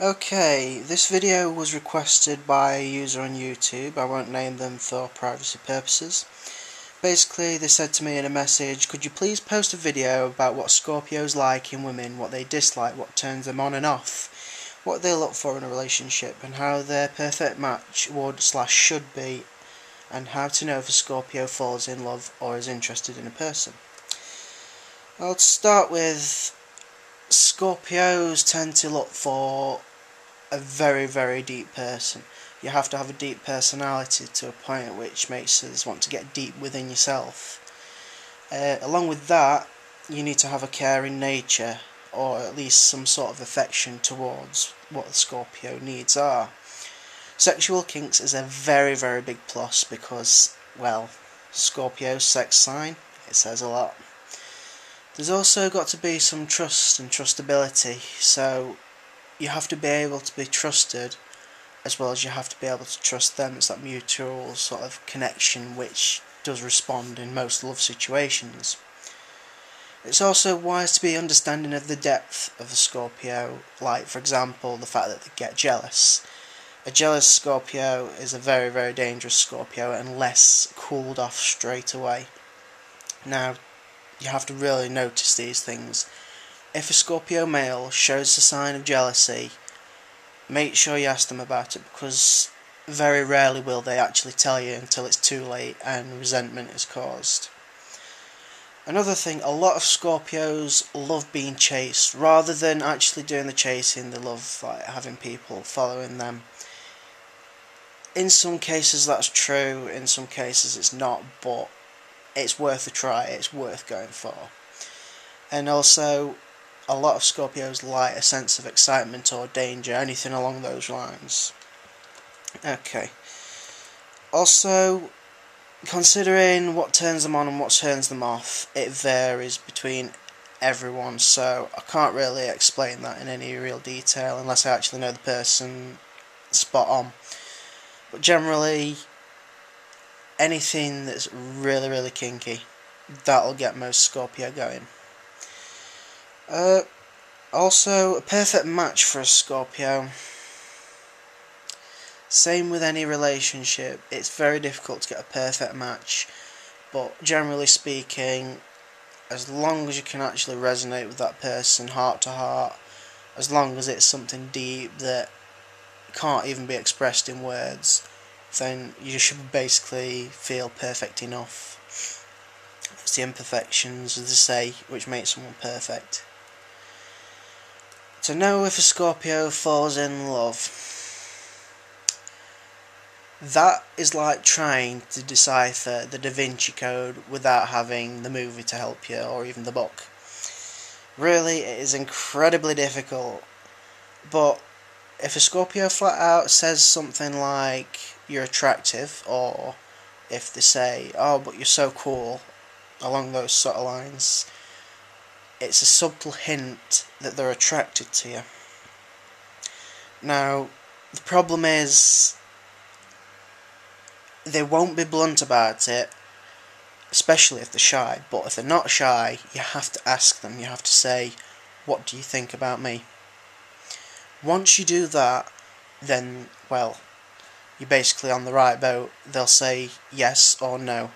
Okay, this video was requested by a user on YouTube. I won't name them for privacy purposes. Basically, they said to me in a message, could you please post a video about what Scorpios like in women, what they dislike, what turns them on and off, what they look for in a relationship, and how their perfect match would/should be, and how to know if a Scorpio falls in love or is interested in a person. I'll start with Scorpios tend to look for a very, very deep person. You have to have a deep personality to a point which makes us want to get deep within yourself. Along with that, you need to have a caring nature, or at least some sort of affection towards what the Scorpio needs are. Sexual kinks is a very, very big plus because, well, Scorpio sex sign, it says a lot. There's also got to be some trust and trustability, so you have to be able to be trusted as well as you have to be able to trust them. It's that mutual sort of connection which does respond in most love situations. It's also wise to be understanding of the depth of a Scorpio, like for example the fact that they get jealous. A jealous Scorpio is a very, very dangerous Scorpio unless cooled off straight away. Now, you have to really notice these things. If a Scorpio male shows a sign of jealousy, make sure you ask them about it, because very rarely will they actually tell you until it's too late and resentment is caused. Another thing, a lot of Scorpios love being chased. Rather than actually doing the chasing, they love having people following them. In some cases that's true, in some cases it's not, but it's worth a try, it's worth going for. And also, a lot of Scorpios like a sense of excitement or danger, anything along those lines. Okay. Also, considering what turns them on and what turns them off, it varies between everyone, so I can't really explain that in any real detail unless I actually know the person spot on. But generally, anything that's really, really kinky, that'll get most Scorpio going. Also, a perfect match for a Scorpio. Same with any relationship, it's very difficult to get a perfect match, but generally speaking, as long as you can actually resonate with that person heart to heart, as long as it's something deep that can't even be expressed in words, then you should basically feel perfect enough. It's the imperfections, as they say, which make someone perfect. To know if a Scorpio falls in love, that is like trying to decipher the Da Vinci Code without having the movie to help you, or even the book. Really, it is incredibly difficult, but if a Scorpio flat out says something like, you're attractive, or if they say, oh, but you're so cool, along those sort of lines, it's a subtle hint that they're attracted to you. Now, the problem is, they won't be blunt about it, especially if they're shy, but if they're not shy, you have to ask them, you have to say, what do you think about me? Once you do that, then, well, you're basically on the right boat. They'll say yes or no.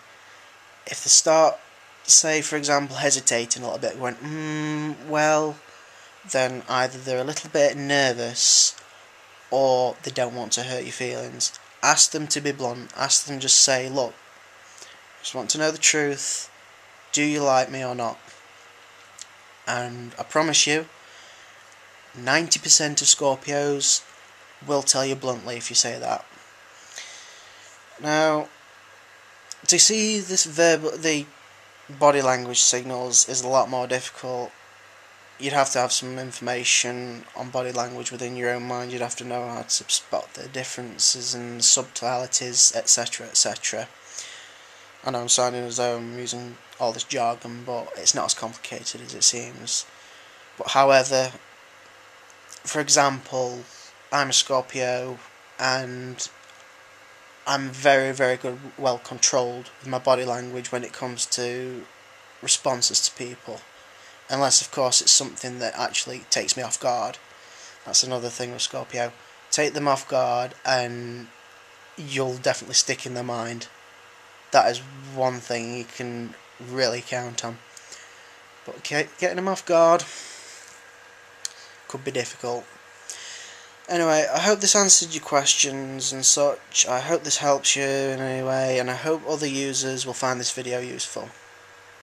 If they start, say for example, hesitating a little bit, going, well, then either they're a little bit nervous or they don't want to hurt your feelings. Ask them to be blunt. Ask them, just say, look, I just want to know the truth. Do you like me or not? And I promise you, 90% of Scorpios will tell you bluntly if you say that. Now, to see the body language signals is a lot more difficult. You'd have to have some information on body language within your own mind. You'd have to know how to spot the differences and subtleties, etc., etc. I know I'm sounding as though I'm using all this jargon, but it's not as complicated as it seems. But however, for example, I'm a Scorpio, and I'm very, very good, well controlled with my body language when it comes to responses to people. Unless, of course, it's something that actually takes me off guard. That's another thing with Scorpio. Take them off guard and you'll definitely stick in their mind. That is one thing you can really count on. But getting them off guard could be difficult. Anyway, I hope this answered your questions and such. I hope this helps you in any way, and I hope other users will find this video useful.